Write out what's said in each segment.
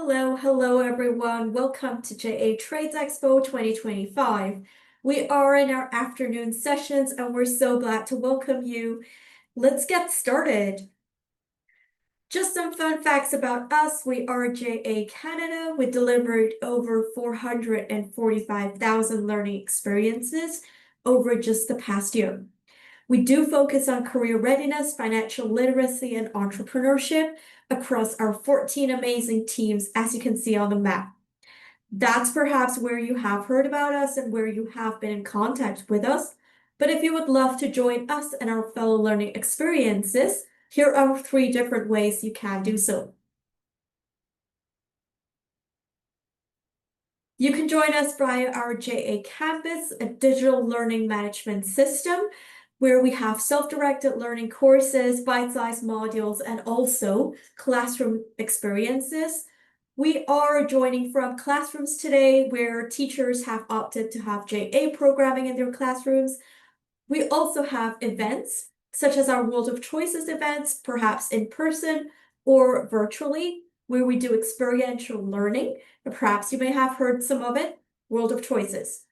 Hello everyone. Welcome to JA Trades Expo 2025. We are in our afternoon sessions and we're so glad to welcome you. Let's get started. Just some fun facts about us. We are JA Canada. We delivered over 445,000 learning experiences over just the past year. We do focus on career readiness, financial literacy, and entrepreneurship across our 14 amazing teams, as you can see on the map. That's perhaps where you have heard about us and where you have been in contact with us. But if you would love to join us and our fellow learning experiences, here are 3 different ways you can do so. You can join us via our JA Campus, a digital learning management system, where we have self-directed learning courses, bite-sized modules, and also classroom experiences. We are joining from classrooms today where teachers have opted to have JA programming in their classrooms. We also have events such as our World of Choices events, perhaps in person or virtually, where we do experiential learning. Perhaps you may have heard some of it, World of Choices.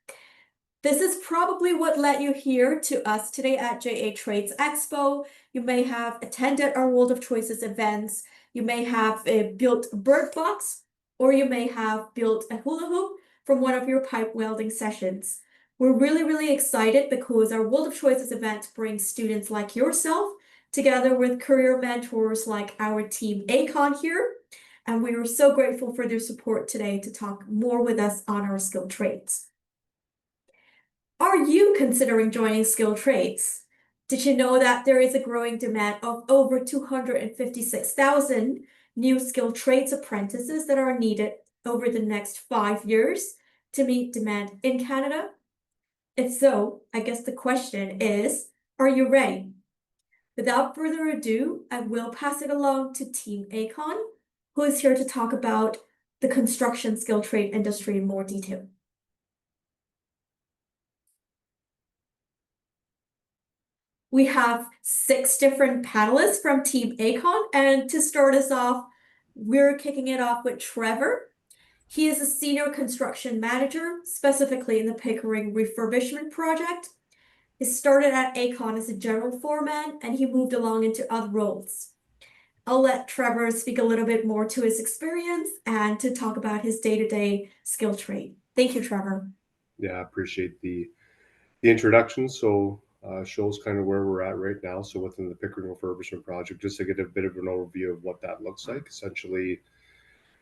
This is probably what led you here to us today at JA Trades Expo. You may have attended our World of Choices events. You may have built a bird box, or you may have built a hula hoop from one of your pipe welding sessions. We're really excited because our World of Choices event brings students like yourself together with career mentors like our team AECON here. And we are so grateful for their support today to talk more with us on our skilled trades. Are you considering joining skilled trades? Did you know that there is a growing demand of over 256,000 new skilled trades apprentices that are needed over the next 5 years to meet demand in Canada? If so, I guess the question is, are you ready? Without further ado, I will pass it along to Team AECON, who is here to talk about the construction skilled trade industry in more detail. We have 6 different panelists from Team AECON, and to start us off, we're kicking it off with Trevor. He is a senior construction manager, specifically in the Pickering refurbishment project. He started at AECON as a general foreman, and he moved along into other roles. I'll let Trevor speak a little bit more to his experience and to talk about his day-to-day skill trade. Thank you, Trevor. Yeah, I appreciate the introduction. So shows kind of where we're at right now. So within the Pickering refurbishment project, just to get a bit of an overview of what that looks like. Essentially,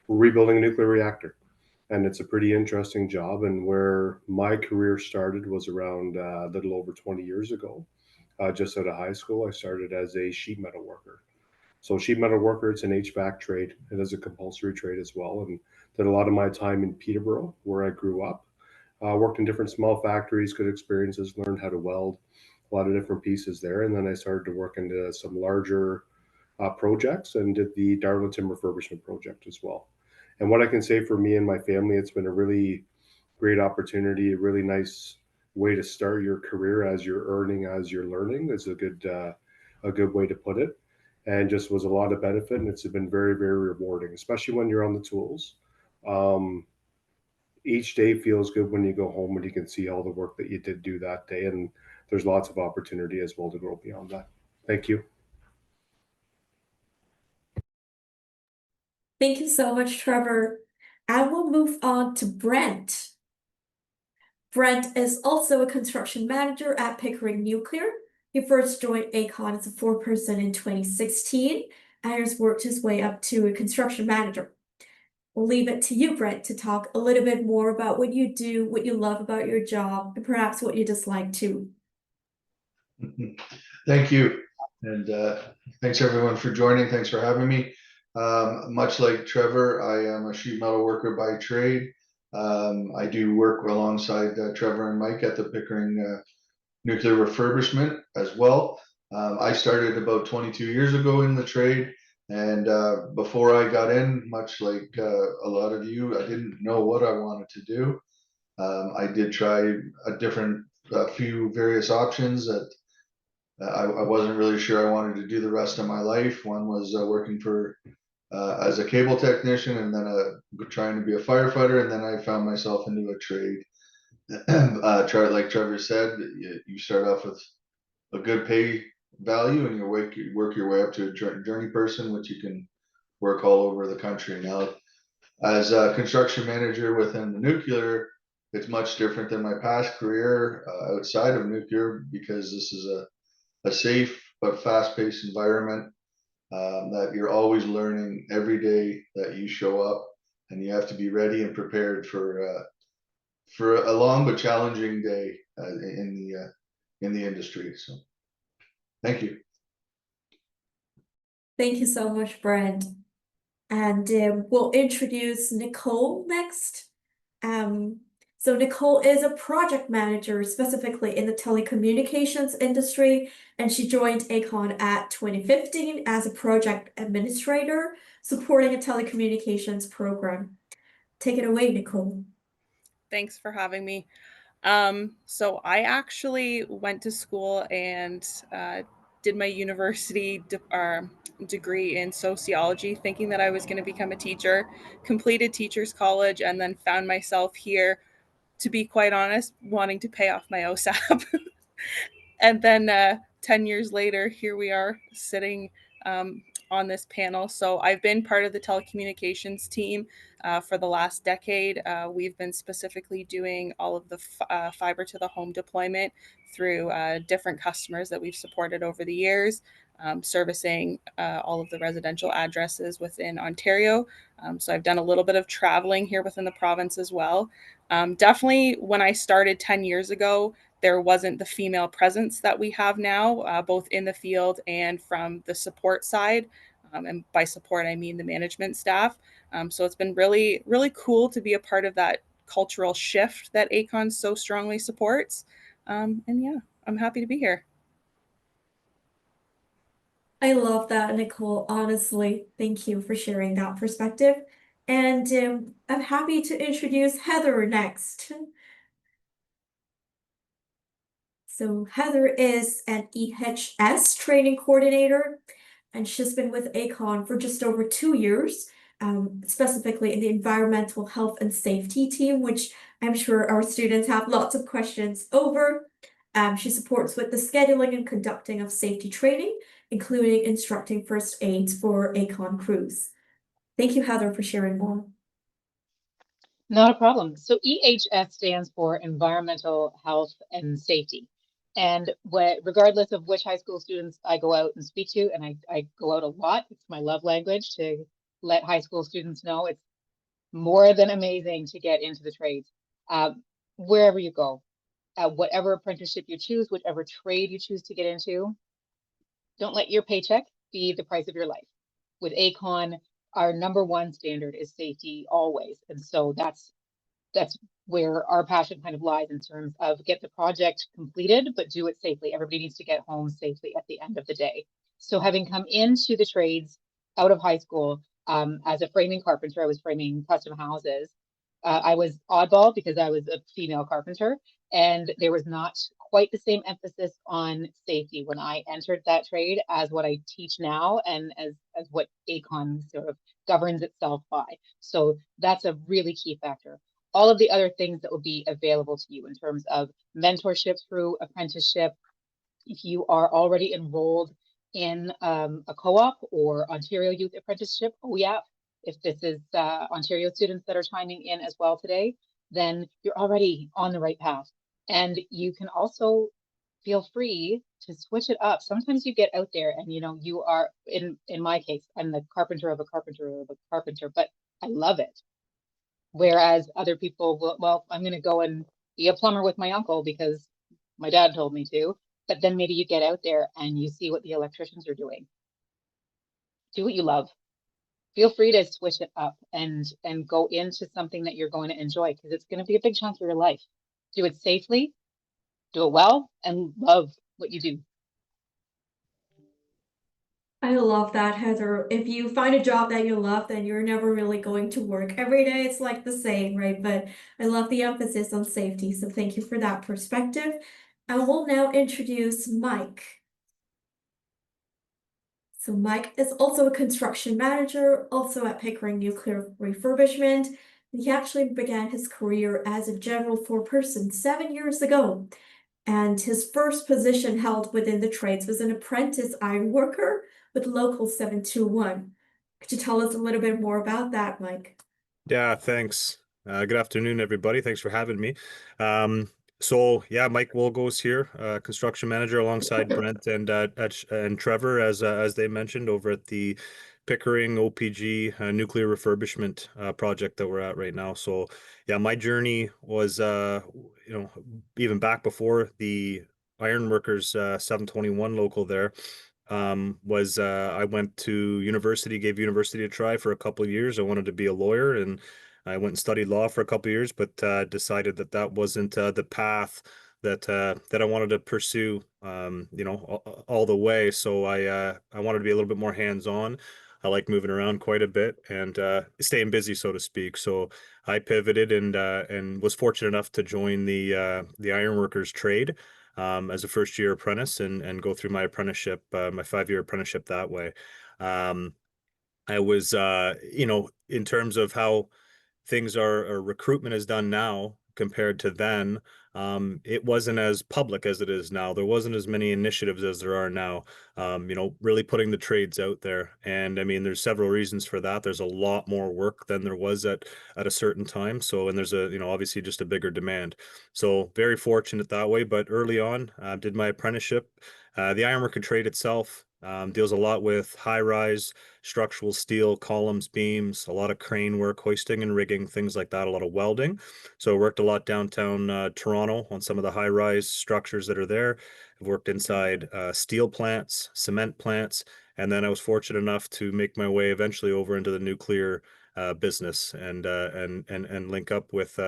we're rebuilding a nuclear reactor, and it's a pretty interesting job. And where my career started was around a little over 20 years ago. Just out of high school, I started as a sheet metal worker. So sheet metal worker, it's an HVAC trade. It is a compulsory trade as well. And did a lot of my time in Peterborough, where I grew up. Worked in different small factories, good experiences, learned how to weld, a lot of different pieces there. And then I started to work into some larger projects and did the Darlington refurbishment project as well. And what I can say for me and my family, it's been a really great opportunity, a really nice way to start your career as you're earning, as you're learning is a good way to put it. And just was a lot of benefit, and it's been very rewarding, especially when you're on the tools. Each day feels good when you go home and you can see all the work that you did do that day, and there's lots of opportunity as well to grow beyond that. Thank you. Thank you so much, Trevor. And we'll move on to Brent. Brent is also a construction manager at Pickering Nuclear. He first joined AECON as a foreperson in 2016 and has worked his way up to a construction manager. We'll leave it to you, Brent, to talk a little bit more about what you do, what you love about your job, and perhaps what you dislike too. Thank you. And thanks everyone for joining. Thanks for having me. Much like Trevor, I am a sheet metal worker by trade. I do work alongside Trevor and Mike at the Pickering nuclear refurbishment as well. I started about 22 years ago in the trade. And before I got in, much like a lot of you, I didn't know what I wanted to do. I did try a few various options that I wasn't really sure I wanted to do the rest of my life. One was working for as a cable technician, and then trying to be a firefighter, and then I found myself into a trade. Like Trevor said, you start off with a good pay value, and you work your way up to a journey person, which you can work all over the country. Now, as a construction manager within the nuclear, it's much different than my past career outside of nuclear, because this is a safe but fast-paced environment that you're always learning every day that you show up, and you have to be ready and prepared for a long but challenging day in the industry. So, thank you. Thank you so much, Brent. And we'll introduce Nicole next. So Nicole is a project manager specifically in the telecommunications industry, and she joined AECON at 2015 as a project administrator supporting a telecommunications program. Take it away, Nicole. Thanks for having me. So I actually went to school and did my university degree in sociology, thinking that I was going to become a teacher, completed teachers college, and then found myself here, to be quite honest, wanting to pay off my OSAP. And then 10 years later, here we are sitting on this panel. So I've been part of the telecommunications team for the last decade. We've been specifically doing all of the fiber to the home deployment through different customers that we've supported over the years, servicing all of the residential addresses within Ontario. So I've done a little bit of traveling here within the province as well. Definitely when I started 10 years ago, there wasn't the female presence that we have now, both in the field and from the support side. And by support, I mean the management staff. So it's been really, really cool to be a part of that cultural shift that AECON so strongly supports. And yeah, I'm happy to be here. I love that, Nicole. Honestly, thank you for sharing that perspective. And I'm happy to introduce Heather next. So Heather is an EHS training coordinator, and she's been with AECON for just over 2 years, specifically in the environmental health and safety team, which I'm sure our students have lots of questions over. She supports with the scheduling and conducting of safety training, including instructing first aids for AECON crews. Thank you, Heather, for sharing more. Not a problem. So EHS stands for Environmental Health and Safety. And regardless of which high school students I go out and speak to, and I go out a lot, it's my love language to let high school students know it's more than amazing to get into the trades. Wherever you go, whatever apprenticeship you choose, whatever trade you choose to get into, don't let your paycheck be the price of your life. With AECON, our #1 standard is safety always. And so that's where our passion kind of lies, in terms of get the project completed, but do it safely. Everybody needs to get home safely at the end of the day. So having come into the trades out of high school, as a framing carpenter, I was framing custom houses. I was oddball because I was a female carpenter, and there was not quite the same emphasis on safety when I entered that trade as what I teach now, and as what AECON sort of governs itself by. So that's a really key factor. All of the other things that will be available to you in terms of mentorship through apprenticeship, if you are already enrolled in a co-op or Ontario Youth Apprenticeship, OYAP, if this is Ontario students that are chiming in as well today, then you're already on the right path. And you can also feel free to switch it up. Sometimes you get out there and, you are, in my case, I'm the carpenter of a carpenter of a carpenter, but I love it. Whereas other people will, well, I'm going to go and be a plumber with my uncle because my dad told me to. But then maybe you get out there and you see what the electricians are doing. Do what you love. Feel free to switch it up and go into something that you're going to enjoy, because it's going to be a big chunk of your life. Do it safely, do it well, and love what you do. I love that, Heather. If you find a job that you love, then you're never really going to work every day. It's like the same, right? But I love the emphasis on safety. So thank you for that perspective. I will now introduce Mike. So Mike is also a construction manager, also at Pickering Nuclear Refurbishment. He actually began his career as a general foreperson 7 years ago. And his first position held within the trades was an apprentice iron worker with Local 721. Could you tell us a little bit more about that, Mike? Yeah, thanks. Good afternoon, everybody. Thanks for having me. So yeah, Mike Wilgos here, construction manager alongside Brent and Trevor, as they mentioned, over at the Pickering OPG nuclear refurbishment project that we're at right now. So yeah, my journey was even back before the Ironworkers 721 local there. Was I went to university, gave university a try for a couple of years. I wanted to be a lawyer, and I went and studied law for a couple of years, but decided that that wasn't the path that I wanted to pursue, all the way. So I wanted to be a little bit more hands-on. I like moving around quite a bit and staying busy, so to speak. So I pivoted and was fortunate enough to join the ironworkers trade as a first year apprentice and go through my apprenticeship, my 5 year apprenticeship that way. Um, I was, in terms of how things are or recruitment is done now compared to then, it wasn't as public as it is now. There wasn't as many initiatives as there are now, really putting the trades out there. And I mean, there's several reasons for that. There's a lot more work than there was at a certain time. So, and there's obviously just a bigger demand. So very fortunate that way. But early on, did my apprenticeship. The ironworking trade itself deals a lot with high rise structural steel, columns, beams, a lot of crane work, hoisting and rigging, things like that, a lot of welding. So I worked a lot downtown Toronto on some of the high rise structures that are there. I've worked inside steel plants, cement plants, and then I was fortunate enough to make my way eventually over into the nuclear business and link up with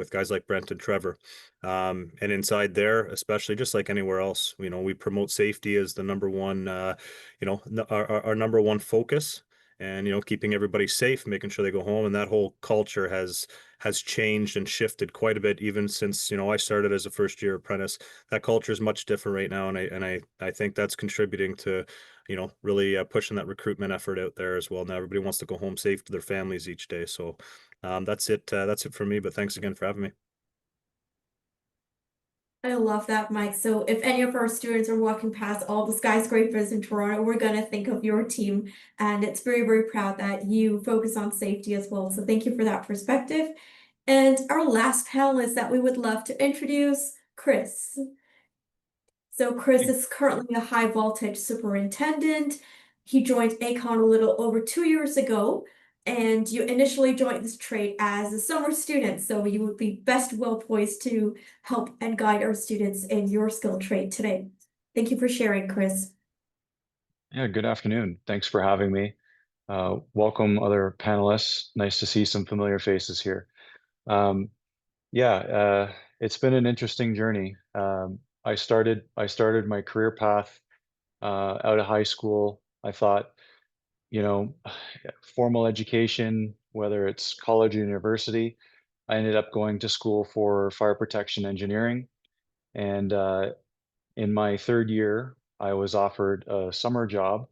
guys like Brent and Trevor. And inside there, especially just like anywhere else, we promote safety as the number one, our number one focus, and keeping everybody safe, making sure they go home. And that whole culture has changed and shifted quite a bit, even since I started as a first year apprentice. That culture is much different right now, and I think that's contributing to really pushing that recruitment effort out there as well. Now everybody wants to go home safe to their families each day. So that's it. That's it for me. But thanks again for having me. I love that, Mike. So if any of our students are walking past all the skyscrapers in Toronto, we're going to think of your team. And it's very, very proud that you focus on safety as well. So thank you for that perspective. And our last panelist that we would love to introduce, Chris. So Chris is currently a high voltage superintendent. He joined AECON a little over 2 years ago, and you initially joined this trade as a summer student, so you would be best well poised to help and guide our students in your skill trade today. Thank you for sharing, Chris. Yeah, good afternoon. Thanks for having me. Welcome, other panelists. Nice to see some familiar faces here. It's been an interesting journey. I started my career path out of high school. I thought, formal education, whether it's college or university. I ended up going to school for fire protection engineering, and in my third year, I was offered a summer job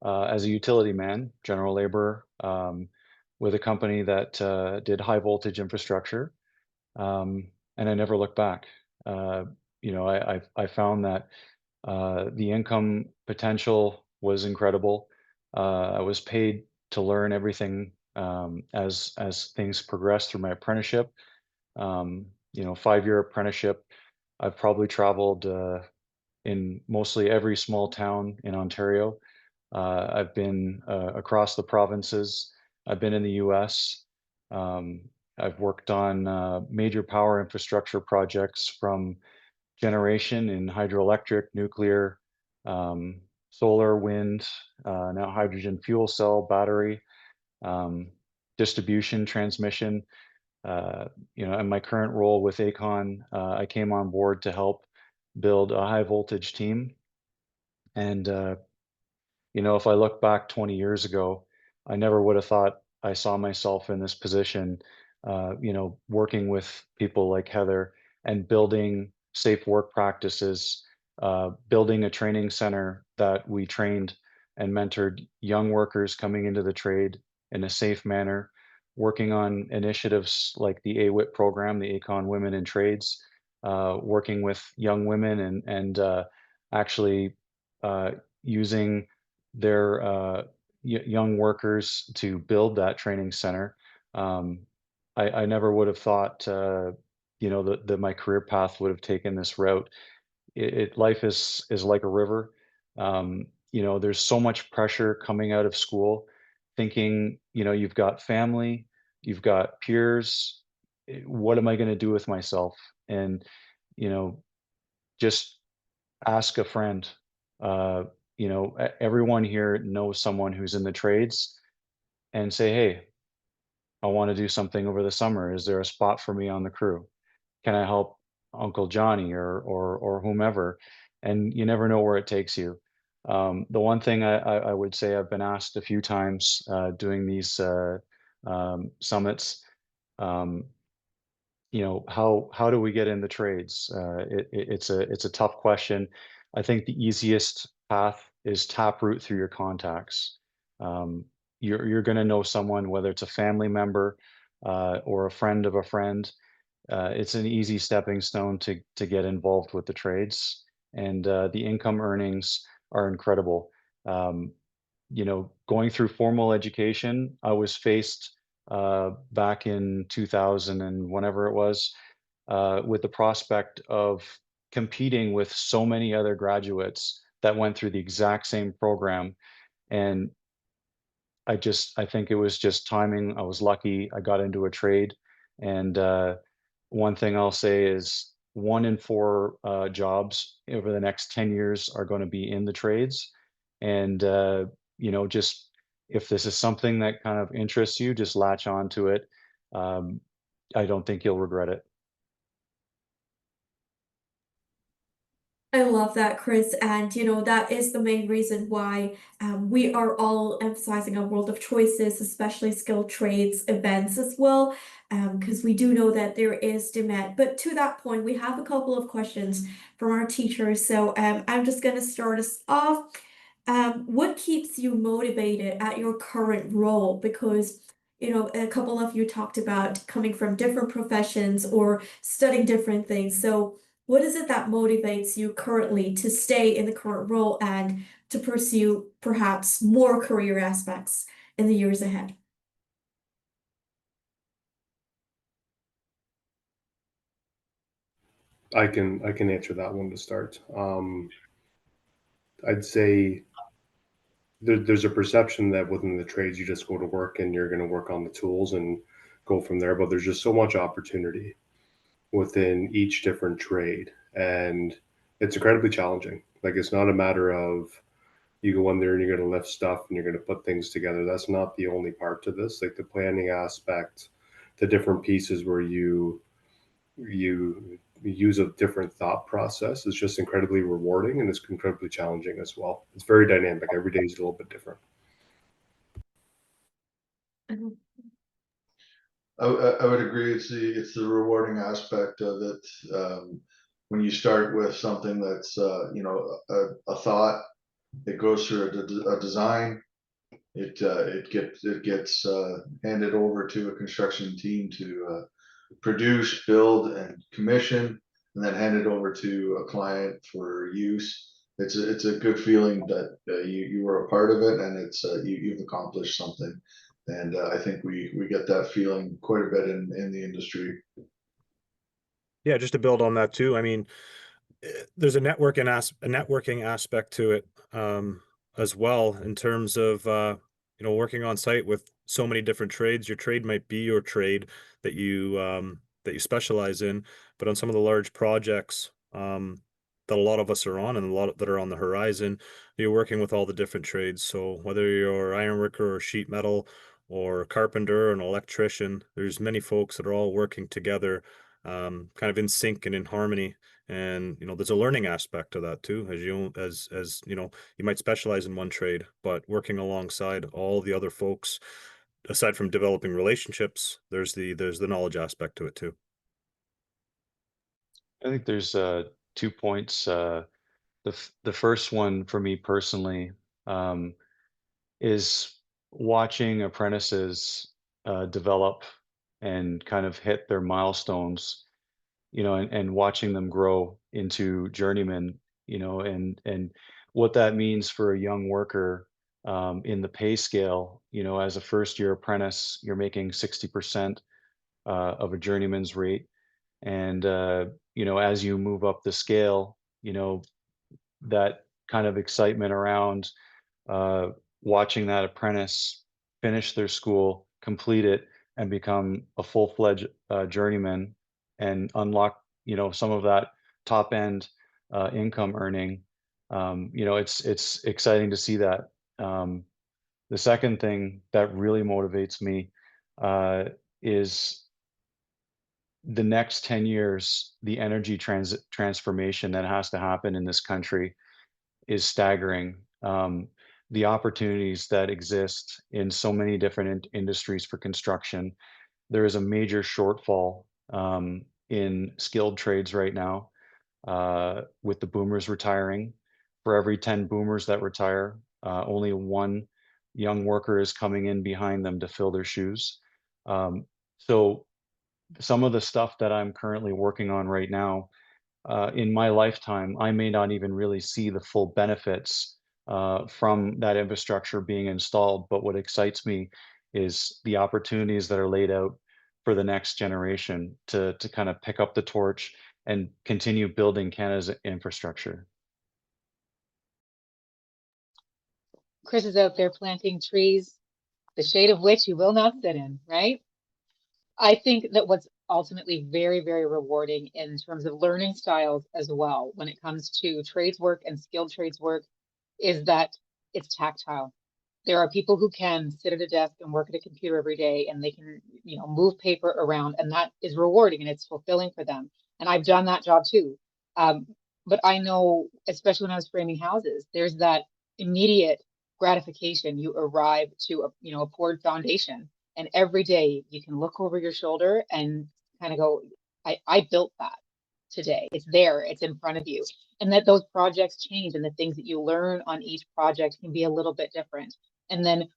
as a utility man, general labor, with a company that did high voltage infrastructure. And I never looked back. I found that the income potential was incredible. I was paid to learn everything as things progressed through my apprenticeship. 5 year apprenticeship. I've probably traveled in mostly every small town in Ontario. I've been across the provinces. I've been in the US. I've worked on major power infrastructure projects from generation in hydroelectric, nuclear, solar, wind, now hydrogen fuel cell, battery, distribution, transmission. In my current role with AECON, I came on board to help build a high voltage team. And, if I look back 20 years ago, I never would have thought I saw myself in this position, working with people like Heather and building safe work practices, building a training center that we trained and mentored young workers coming into the trade in a safe manner, working on initiatives like the AWIT program, the AECON Women in Trades, working with young women and actually using their young workers to build that training center. I never would have thought, that my career path would have taken this route. Life is like a river. There's so much pressure coming out of school, thinking, you've got family, you've got peers. What am I going to do with myself? And, just ask a friend. Everyone here knows someone who's in the trades, and say, hey, I want to do something over the summer. Is there a spot for me on the crew? Can I help Uncle Johnny or whomever? And you never know where it takes you. The one thing I would say, I've been asked a few times doing these summits, um, how do we get in the trades? It's a tough question. I think the easiest path is taproot through your contacts. You're going to know someone, whether it's a family member or a friend of a friend. It's an easy stepping stone to get involved with the trades, and the income earnings are incredible. Going through formal education, I was faced back in 2000 and whenever it was, with the prospect of competing with so many other graduates that went through the exact same program. And I think it was just timing. I was lucky. I got into a trade. And one thing I'll say is 1 in 4 jobs over the next 10 years are going to be in the trades. And, just if this is something that kind of interests you, just latch on to it. I don't think you'll regret it. I love that, Chris. And that is the main reason why we are all emphasizing a world of choices, especially skilled trades events as well, because we do know that there is demand. But to that point, we have a couple of questions from our teachers. So I'm just going to start us off. What keeps you motivated at your current role? Because a couple of you talked about coming from different professions or studying different things. So what is it that motivates you currently to stay in the current role and to pursue perhaps more career aspects in the years ahead? I can answer that one to start. I'd say there's a perception that within the trades you just go to work and you're going to work on the tools and go from there, but there's just so much opportunity within each different trade, and it's incredibly challenging. Like, it's not a matter of you go in there and you're going to lift stuff and you're going to put things together. That's not the only part to this. Like, the planning aspect, the different pieces where you use a different thought process is just incredibly rewarding, and it's incredibly challenging as well. It's very dynamic. Every day is a little bit different. I would agree. It's the rewarding aspect of it. When you start with something that's a thought, it goes through a design. It gets handed over to a construction team to produce, build, and commission, and then hand it over to a client for use. It's a good feeling that you were a part of it, and it's you've accomplished something. And I think we get that feeling quite a bit in the industry. Yeah, just to build on that too. I mean, there's a networking aspect to it as well, in terms of working on site with so many different trades. Your trade might be your trade that you specialize in, but on some of the large projects that a lot of us are on, and a lot that are on the horizon, you're working with all the different trades. So whether you're ironworker or sheet metal or carpenter or an electrician, there's many folks that are all working together, kind of in sync and in harmony. And there's a learning aspect to that too, as you might specialize in one trade, but working alongside all the other folks, aside from developing relationships, there's the knowledge aspect to it too. I think there's 2 points. The first one for me personally, is watching apprentices develop and kind of hit their milestones, and watching them grow into journeymen, and what that means for a young worker in the pay scale. As a first year apprentice, you're making 60% of a journeyman's rate. And, as you move up the scale, that kind of excitement around uh, watching that apprentice finish their school, complete it, and become a full-fledged journeyman and unlock, some of that top end income earning. It's exciting to see that. The second thing that really motivates me is the next 10 years, the energy transformation that has to happen in this country is staggering. The opportunities that exist in so many different industries for construction. There is a major shortfall in skilled trades right now, with the boomers retiring. For every 10 boomers that retire, only one young worker is coming in behind them to fill their shoes. So some of the stuff that I'm currently working on right now, in my lifetime, I may not even really see the full benefits from that infrastructure being installed. But what excites me is the opportunities that are laid out for the next generation to kind of pick up the torch and continue building Canada's infrastructure. Chris is out there planting trees, the shade of which you will not sit in, right? I think that what's ultimately very, very rewarding in terms of learning styles as well, when it comes to trades work and skilled trades work, is that it's tactile. There are people who can sit at a desk and work at a computer every day, and they can, move paper around, and that is rewarding and it's fulfilling for them. And I've done that job too. But I know, especially when I was framing houses, there's that immediate gratification. You arrive to a poured foundation, and every day you can look over your shoulder and kind of go, I built that today. It's there, it's in front of you. And that those projects change, and the things that you learn on each project can be a little bit different. And then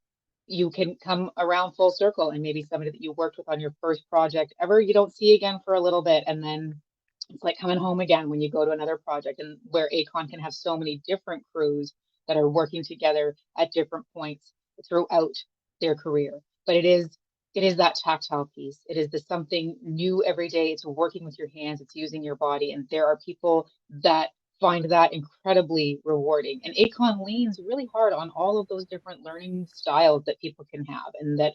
you can come around full circle, and maybe somebody that you worked with on your first project ever you don't see again for a little bit, and then it's like coming home again when you go to another project. And where AECON can have so many different crews that are working together at different points throughout their career. But it is that tactile piece. It is the something new every day. It's working with your hands, it's using your body. And there are people that find that incredibly rewarding. And AECON leans really hard on all of those different learning styles that people can have. And that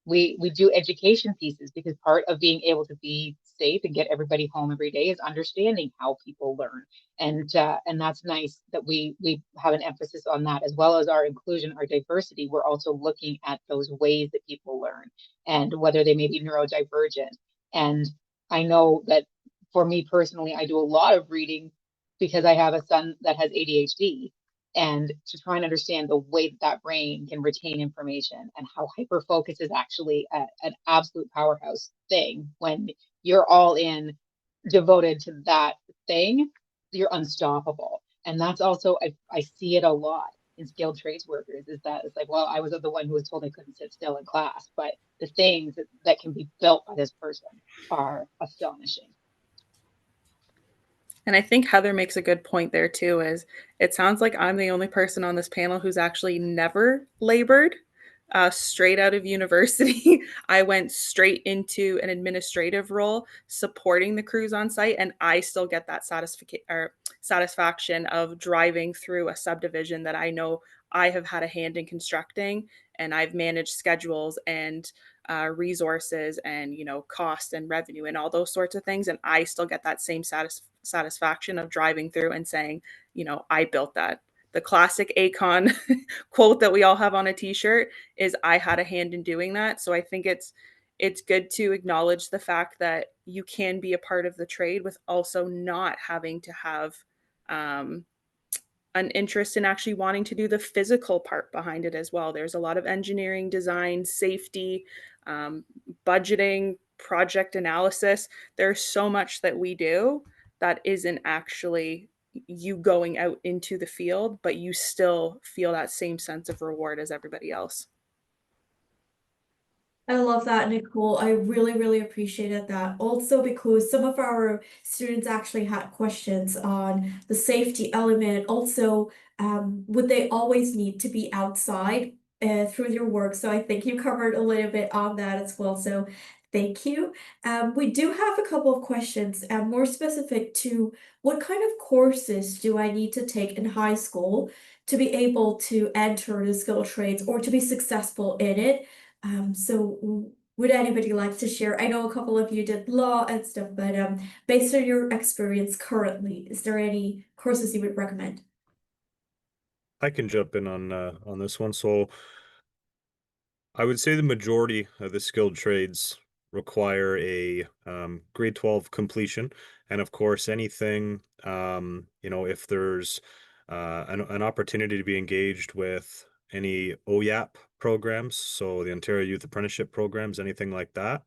we do education pieces, because part of being able to be safe and get everybody home every day is understanding how people learn. And that's nice that we have an emphasis on that, as well as our inclusion, our diversity. We're also looking at those ways that people learn, and whether they may be neurodivergent. And I know that for me personally, I do a lot of reading because I have a son that has ADHD, and to try and understand the way that brain can retain information, and how hyper focus is actually an absolute powerhouse thing. When you're all in, devoted to that thing, you're unstoppable. And that's also, I see it a lot in skilled trades workers, is that it's like, well, I was the one who was told I couldn't sit still in class, but the things that can be built by this person are astonishing. And I think Heather makes a good point there too, is it sounds like I'm the only person on this panel who's actually never labored. Straight out of university, I went straight into an administrative role supporting the crews on site, and I still get that satisfaction of driving through a subdivision that I know I have had a hand in constructing, and I've managed schedules and resources and cost and revenue and all those sorts of things, and I still get that same satisfaction of driving through and saying, I built that. The classic AECON quote that we all have on a t-shirt is, I had a hand in doing that. So I think it's good to acknowledge the fact that you can be a part of the trade with also not having to have an interest in actually wanting to do the physical part behind it as well. There's a lot of engineering, design, safety, budgeting, project analysis. There's so much that we do that isn't actually you going out into the field, but you still feel that same sense of reward as everybody else. I love that, Nicole. I really, really appreciated that. Also, because some of our students actually had questions on the safety element. Also, would they always need to be outside through their work? So I think you covered a little bit on that as well. So thank you. We do have a couple of questions, more specific to what kind of courses do I need to take in high school to be able to enter the skilled trades or to be successful in it? So would anybody like to share? I know a couple of you did law and stuff, but based on your experience currently, is there any courses you would recommend? I can jump in on this one. So I would say the majority of the skilled trades require a grade 12 completion. And of course, anything, if there's an opportunity to be engaged with any OYAP programs, so the Ontario Youth Apprenticeship programs, anything like that,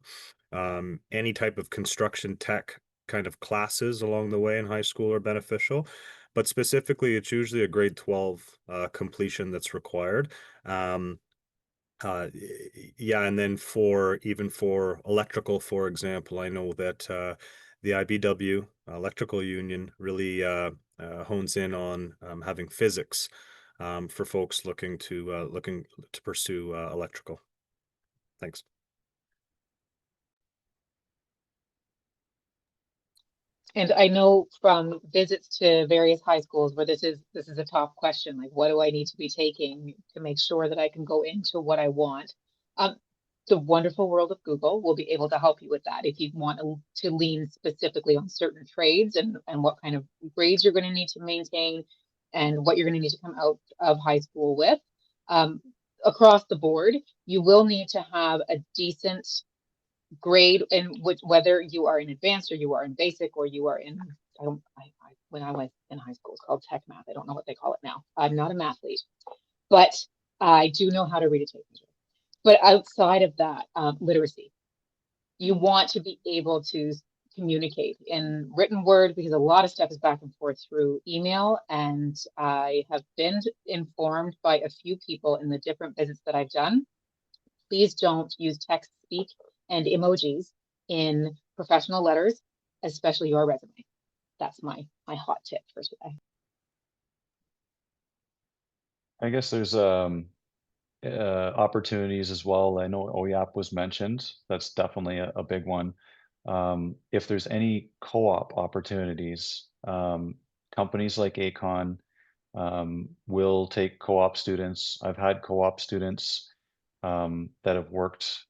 any type of construction tech kind of classes along the way in high school are beneficial. But specifically, it's usually a grade 12 completion that's required. Yeah, and then for electrical, for example, I know that the IBW electrical union really hones in on having physics for folks looking to pursue electrical. Thanks. And I know from visits to various high schools where this is a top question, like what do I need to be taking to make sure that I can go into what I want? The wonderful world of Google will be able to help you with that if you want to lean specifically on certain trades and what kind of grades you're going to need to maintain and what you're going to need to come out of high school with. Across the board, you will need to have a decent grade in which, whether you are in advanced or you are in basic or you are in, when I was in high school, it's called tech math. I don't know what they call it now. I'm not a mathlete, but I do know how to read a tape measure. But outside of that, literacy, you want to be able to communicate in written word because a lot of stuff is back and forth through email. And I have been informed by a few people in the different visits that I've done. Please don't use text speak and emojis in professional letters, especially your resume. That's my hot tip for today. I guess there's opportunities as well. I know OYAP was mentioned. That's definitely a big one. If there's any co-op opportunities, companies like AECON will take co-op students. I've had co-op students that have worked,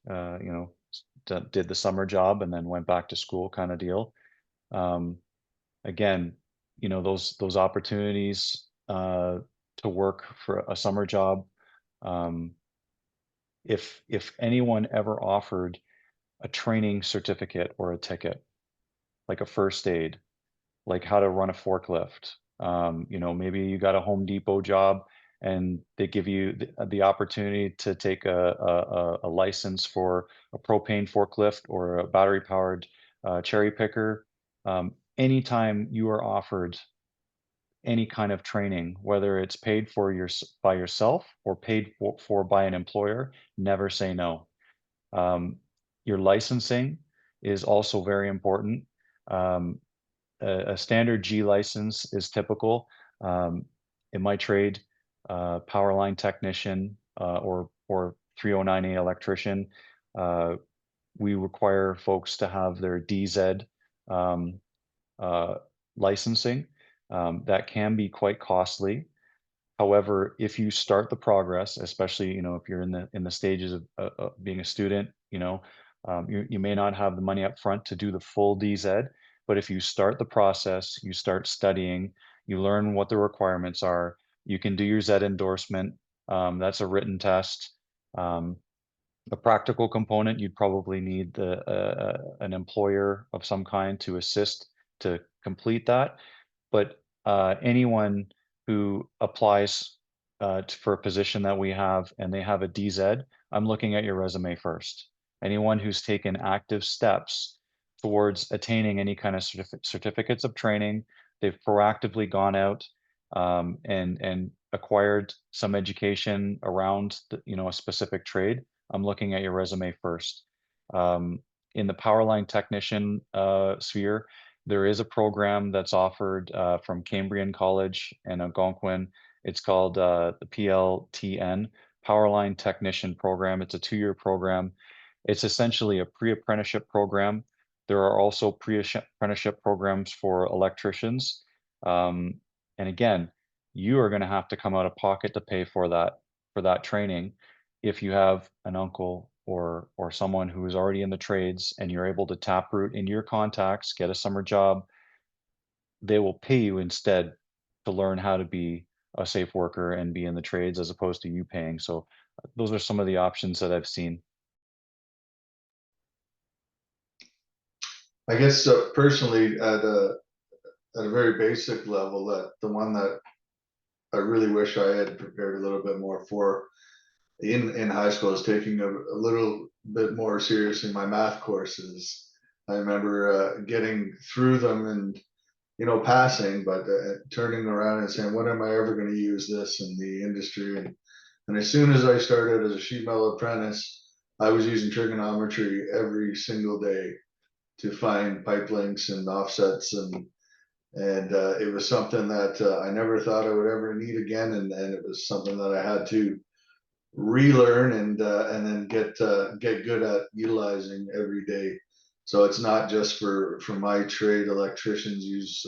did the summer job and then went back to school kind of deal. Again, those opportunities to work for a summer job. If anyone ever offered a training certificate or a ticket, like a first aid, like how to run a forklift, maybe you got a Home Depot job and they give you the opportunity to take a license for a propane forklift or a battery powered cherry picker. Anytime you are offered any kind of training, whether it's paid for by yourself or paid for by an employer, never say no. Your licensing is also very important. A standard G license is typical. In my trade, power line technician or 309A electrician, we require folks to have their DZ licensing. That can be quite costly. However, if you start the progress, especially if you're in the stages of being a student, you may not have the money up front to do the full DZ, but if you start the process, you start studying, you learn what the requirements are, you can do your Z endorsement. That's a written test. The practical component, you'd probably need an employer of some kind to assist to complete that. But anyone who applies for a position that we have and they have a DZ, I'm looking at your resume first. Anyone who's taken active steps towards attaining any kind of certificates of training, they've proactively gone out and acquired some education around a specific trade, I'm looking at your resume first. In the power line technician sphere, there is a program that's offered from Cambrian College and Algonquin. It's called the PLTN, Power Line Technician Program. It's a 2-year program. It's essentially a pre-apprenticeship program. There are also pre-apprenticeship programs for electricians. And again, you are going to have to come out of pocket to pay for that training. If you have an uncle or someone who is already in the trades and you're able to taproot into your contacts, get a summer job, they will pay you instead to learn how to be a safe worker and be in the trades as opposed to you paying. So those are some of the options that I've seen. I guess personally, at a very basic level, that the one that I really wish I had prepared a little bit more for in high school is taking a little bit more seriously my math courses. I remember getting through them and passing, but turning around and saying, when am I ever going to use this in the industry? And as soon as I started as a sheet metal apprentice, I was using trigonometry every single day to find pipe links and offsets, and it was something that I never thought I would ever need again, and it was something that I had to relearn and then get good at utilizing every day. So it's not just for my trade. Electricians use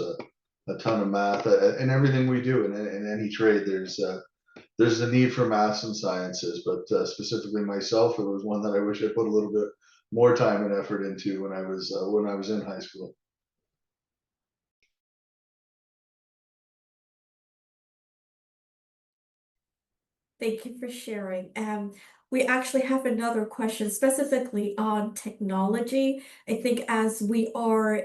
a ton of math in everything we do. In any trade, there's the need for maths and sciences, but specifically myself, it was one that I wish I put a little bit more time and effort into when I was in high school. Thank you for sharing. We actually have another question specifically on technology. I think as we are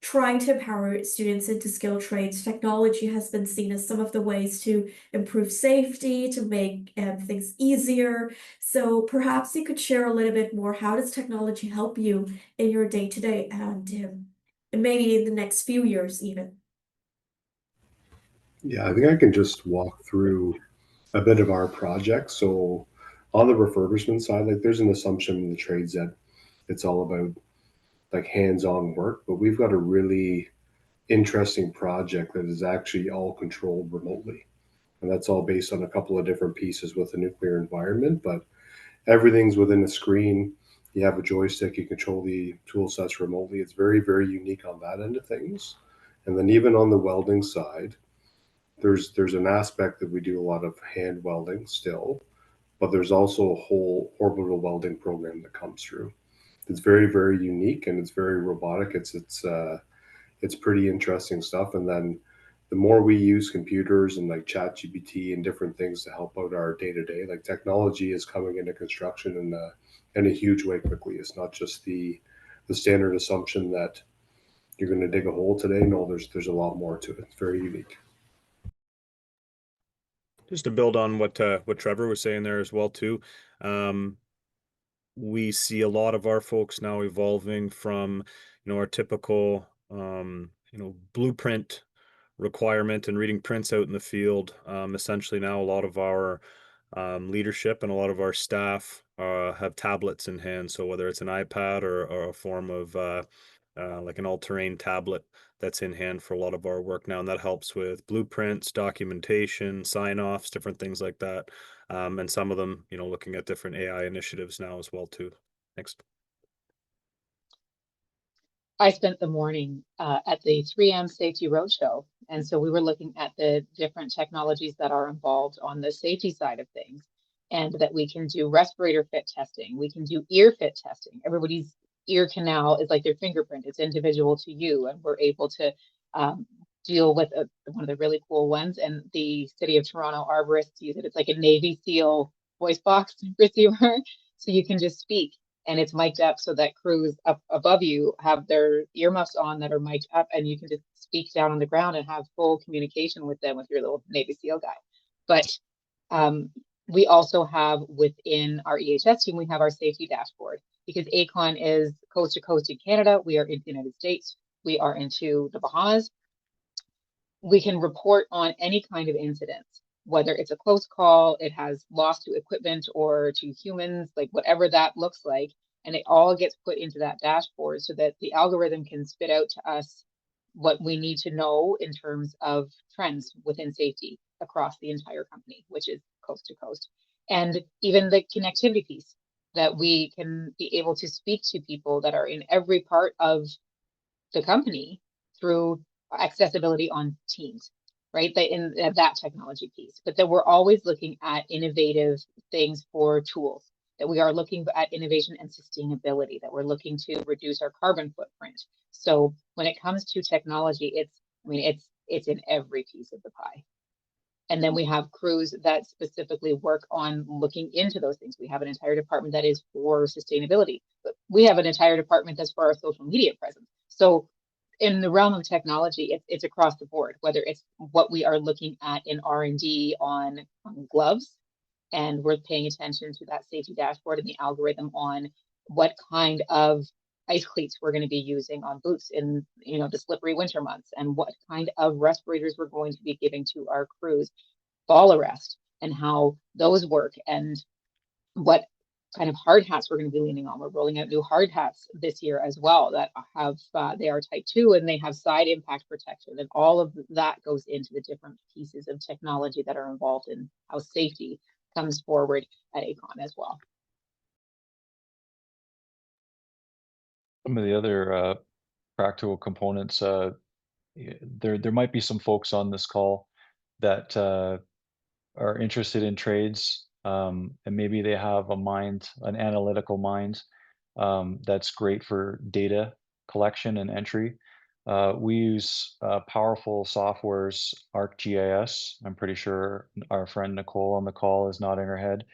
trying to empower students into skilled trades, technology has been seen as some of the ways to improve safety, to make things easier. So perhaps you could share a little bit more. How does technology help you in your day-to-day and maybe in the next few years even? Yeah, I think I can just walk through a bit of our project. So on the refurbishment side, like there's an assumption in the trades that it's all about like hands-on work, but we've got a really interesting project that is actually all controlled remotely. And that's all based on a couple of different pieces with the nuclear environment, but everything's within a screen. You have a joystick, you control the tool sets remotely. It's very, very unique on that end of things. And then even on the welding side, there's an aspect that we do a lot of hand welding still, but there's also a whole orbital welding program that comes through. It's very, very unique and it's very robotic. It's pretty interesting stuff. And then the more we use computers and like ChatGPT and different things to help out our day to day, like technology is coming into construction in a huge way quickly. It's not just the standard assumption that you're going to dig a hole today. No, there's a lot more to it. It's very unique. Just to build on what Trevor was saying there as well too, we see a lot of our folks now evolving from our typical blueprint requirement and reading prints out in the field. Essentially now a lot of our leadership and a lot of our staff have tablets in hand. So whether it's an iPad or a form of like an all-terrain tablet that's in hand for a lot of our work now, and that helps with blueprints, documentation, sign-offs, different things like that. And some of them, looking at different AI initiatives now as well too. Next. I spent the morning at the 3M Safety Roadshow, and so we were looking at the different technologies that are involved on the safety side of things, and that we can do respirator fit testing, we can do ear fit testing. Everybody's ear canal is like their fingerprint; it's individual to you, and we're able to deal with one of the really cool ones. And the City of Toronto arborists use it. It's like a Navy SEAL voice box receiver, so you can just speak. And it's mic'd up so that crews up above you have their earmuffs on that are mic'd up, and you can just speak down on the ground and have full communication with them with your little Navy SEAL guy. But we also have within our EHS team, we have our safety dashboard, because AECON is coast to coast in Canada. We are in the United States. We are into the Bahamas. we can report on any kind of incident, whether it's a close call, it has loss to equipment or to humans, like whatever that looks like. And it all gets put into that dashboard so that the algorithm can spit out to us what we need to know in terms of trends within safety across the entire company, which is coast to coast. And even the connectivity piece, that we can be able to speak to people that are in every part of the company through accessibility on Teams, right? In that technology piece. But that we're always looking at innovative things for tools, that we are looking at innovation and sustainability, that we're looking to reduce our carbon footprint. So when it comes to technology, it's in every piece of the pie. And then we have crews that specifically work on looking into those things. We have an entire department that is for sustainability, but we have an entire department that's for our social media presence. So in the realm of technology, it's across the board, whether it's what we are looking at in R&D on gloves, and we're paying attention to that safety dashboard and the algorithm on what kind of ice cleats we're going to be using on boots in the slippery winter months, and what kind of respirators we're going to be giving to our crews, fall arrest, and how those work, and what kind of hard hats we're going to be leaning on. We're rolling out new hard hats this year as well that have they are type 2 and they have side impact protection, and all of that goes into the different pieces of technology that are involved in how safety comes forward at AECON as well. Some of the other practical components, there might be some folks on this call that are interested in trades, and maybe they have an analytical mind, that's great for data collection and entry. We use powerful softwares, ArcGIS. I'm pretty sure our friend Nicole on the call is nodding her head.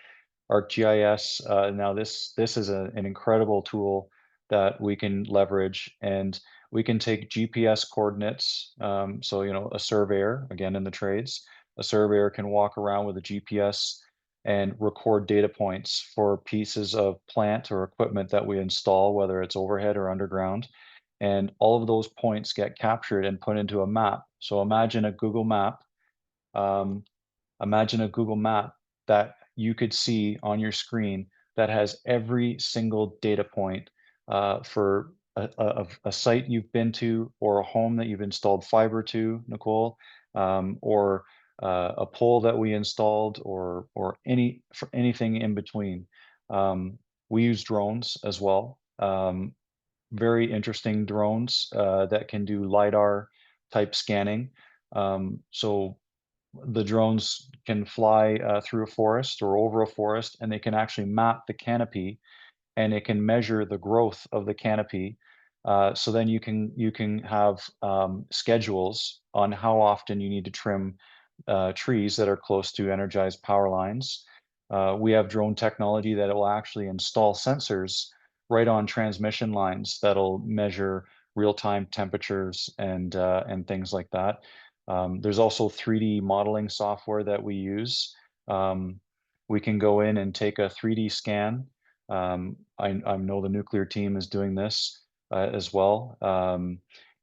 ArcGIS. Now this is an incredible tool that we can leverage, and we can take GPS coordinates. So a surveyor, again in the trades, a surveyor can walk around with a GPS and record data points for pieces of plant or equipment that we install, whether it's overhead or underground. And all of those points get captured and put into a map. So imagine a Google map. Um, Imagine a Google map that you could see on your screen that has every single data point for a site you've been to, or a home that you've installed fiber to, Nicole, or a pole that we installed, or anything in between. We use drones as well. Very interesting drones that can do LiDAR type scanning. So the drones can fly through a forest or over a forest, and they can actually map the canopy, and it can measure the growth of the canopy. So then you can have schedules on how often you need to trim trees that are close to energized power lines. We have drone technology that will actually install sensors right on transmission lines that'll measure real-time temperatures and things like that. There's also 3D modeling software that we use. We can go in and take a 3D scan. I know the nuclear team is doing this as well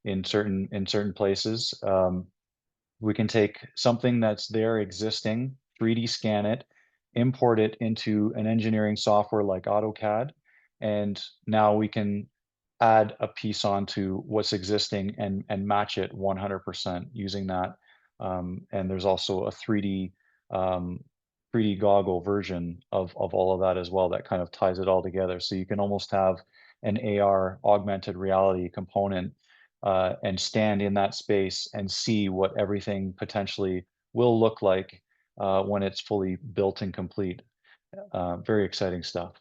in certain places. We can take something that's there existing, 3D scan it, import it into an engineering software like AutoCAD, and now we can add a piece onto what's existing and match it 100% using that. And there's also a 3D goggle version of all of that as well that kind of ties it all together. So you can almost have an AR, augmented reality component, and stand in that space and see what everything potentially will look like when it's fully built and complete. Very exciting stuff.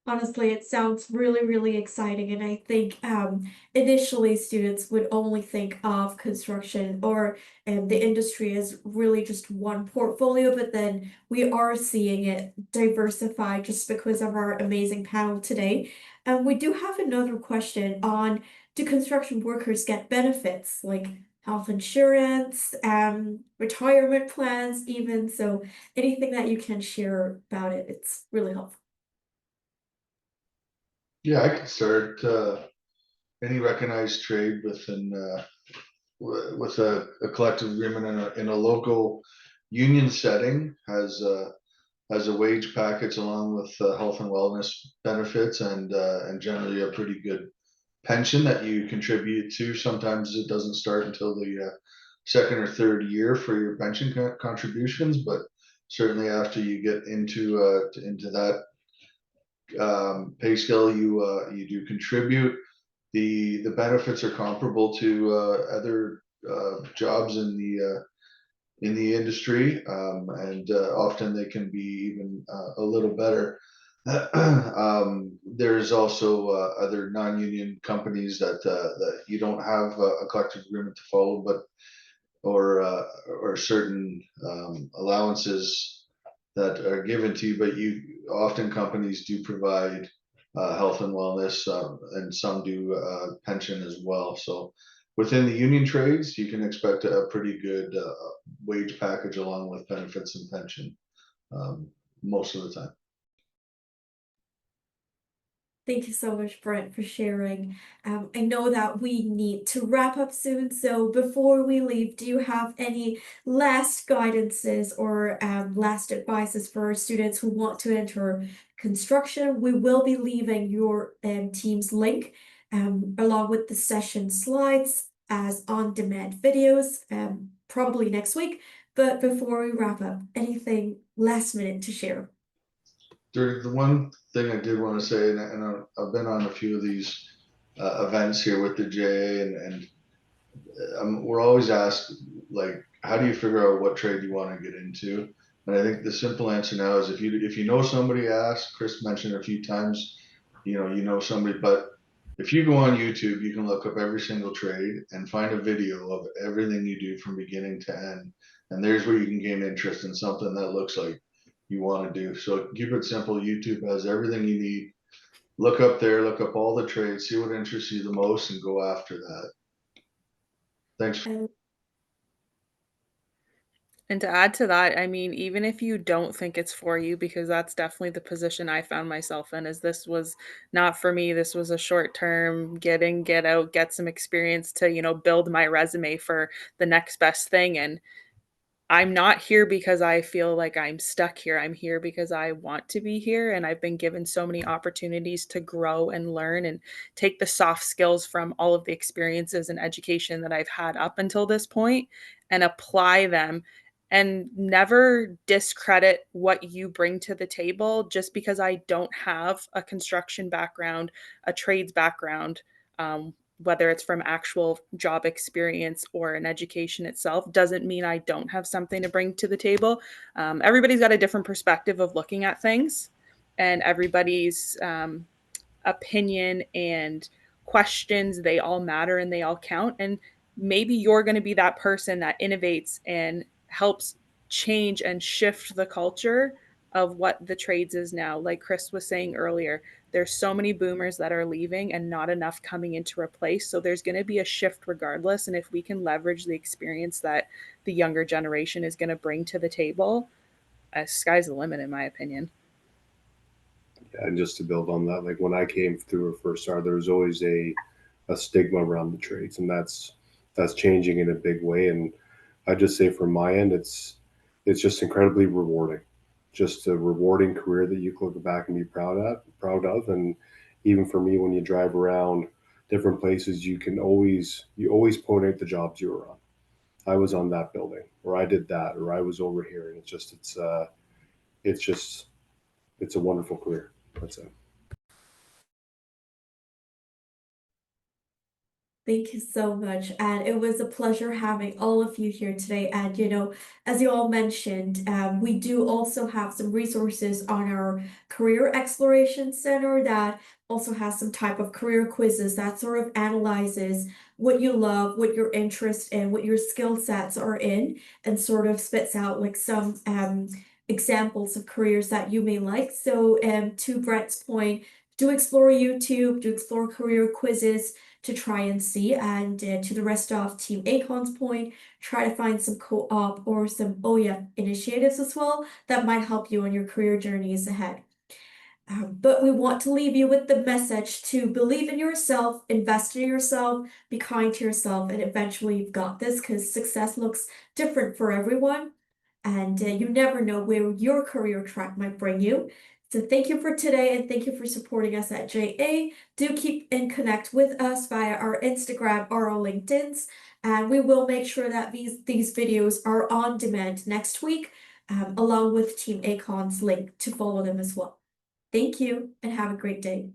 Honestly, it sounds really, really exciting, and I think initially students would only think of construction or the industry as really just one portfolio, but then we are seeing it diversify just because of our amazing panel today. And we do have another question on, do construction workers get benefits like health insurance, retirement plans even? So anything that you can share about it, it's really helpful. Yeah, I can start. any recognized trade within with a collective agreement in a local union setting has a wage package along with health and wellness benefits and generally a pretty good pension that you contribute to. Sometimes it doesn't start until the second or third year for your pension contributions, but certainly after you get into that pay scale, you do contribute. The benefits are comparable to other jobs in the industry, and often they can be even a little better. There's also other non-union companies that you don't have a collective agreement to follow, but or certain allowances that are given to you, but you often companies do provide health and wellness, and some do pension as well. So within the union trades, you can expect a pretty good wage package along with benefits and pension most of the time. Thank you so much, Brent, for sharing. I know that we need to wrap up soon, so before we leave, do you have any last guidances or last advices for students who want to enter construction? We will be leaving your team's link along with the session slides as on-demand videos probably next week. But before we wrap up, anything last minute to share? The one thing I did want to say, and I've been on a few of these events here with the JA, and we're always asked, like, how do you figure out what trade you want to get into? And I think the simple answer now is if you know somebody, ask. Chris mentioned a few times, you know somebody, but if you go on YouTube, you can look up every single trade and find a video of everything you do from beginning to end. And there's where you can gain interest in something that looks like you want to do. So keep it simple. YouTube has everything you need. Look up there, look up all the trades, see what interests you the most, and go after that. Thanks. And to add to that, I mean, even if you don't think it's for you, because that's definitely the position I found myself in, is this was not for me. This was a short term get in, get out, get some experience to, build my resume for the next best thing. And I'm not here because I feel like I'm stuck here. I'm here because I want to be here. And I've been given so many opportunities to grow and learn and take the soft skills from all of the experiences and education that I've had up until this point and apply them and never discredit what you bring to the table just because I don't have a construction background, a trades background. Whether it's from actual job experience or an education itself, doesn't mean I don't have something to bring to the table. Everybody's got a different perspective of looking at things, and everybody's opinion and questions, they all matter and they all count. And maybe you're going to be that person that innovates and helps change and shift the culture of what the trades is now. Like Chris was saying earlier, there's so many boomers that are leaving and not enough coming in to replace. So there's going to be a shift regardless. And if we can leverage the experience that the younger generation is going to bring to the table, sky's the limit, in my opinion. Yeah, and just to build on that, like when I came through First Star, there was always a stigma around the trades, and that's changing in a big way. And I just say from my end, it's just incredibly rewarding, just a rewarding career that you can look back and be proud of. And even for me, when you drive around different places, you always point out the jobs you were on. I was on that building, or I did that, or I was over here, and it's a wonderful career. That's it. Thank you so much. And it was a pleasure having all of you here today. And, as you all mentioned, we do also have some resources on our Career Exploration Center that also has some type of career quizzes that sort of analyzes what you love, what your interest in, what your skill sets are in, and sort of spits out like some examples of careers that you may like. So, to Brett's point, do explore YouTube, do explore career quizzes to try and see. And to the rest of Team AECON's point, try to find some co-op or some OEF initiatives as well that might help you on your career journeys ahead. But we want to leave you with the message to believe in yourself, invest in yourself, be kind to yourself, and eventually you've got this, because success looks different for everyone. And you never know where your career track might bring you. So thank you for today, and thank you for supporting us at JA. Do keep in connect with us via our Instagram or our LinkedIn's, and we will make sure that these videos are on demand next week, along with Team AECON's link to follow them as well. Thank you and have a great day.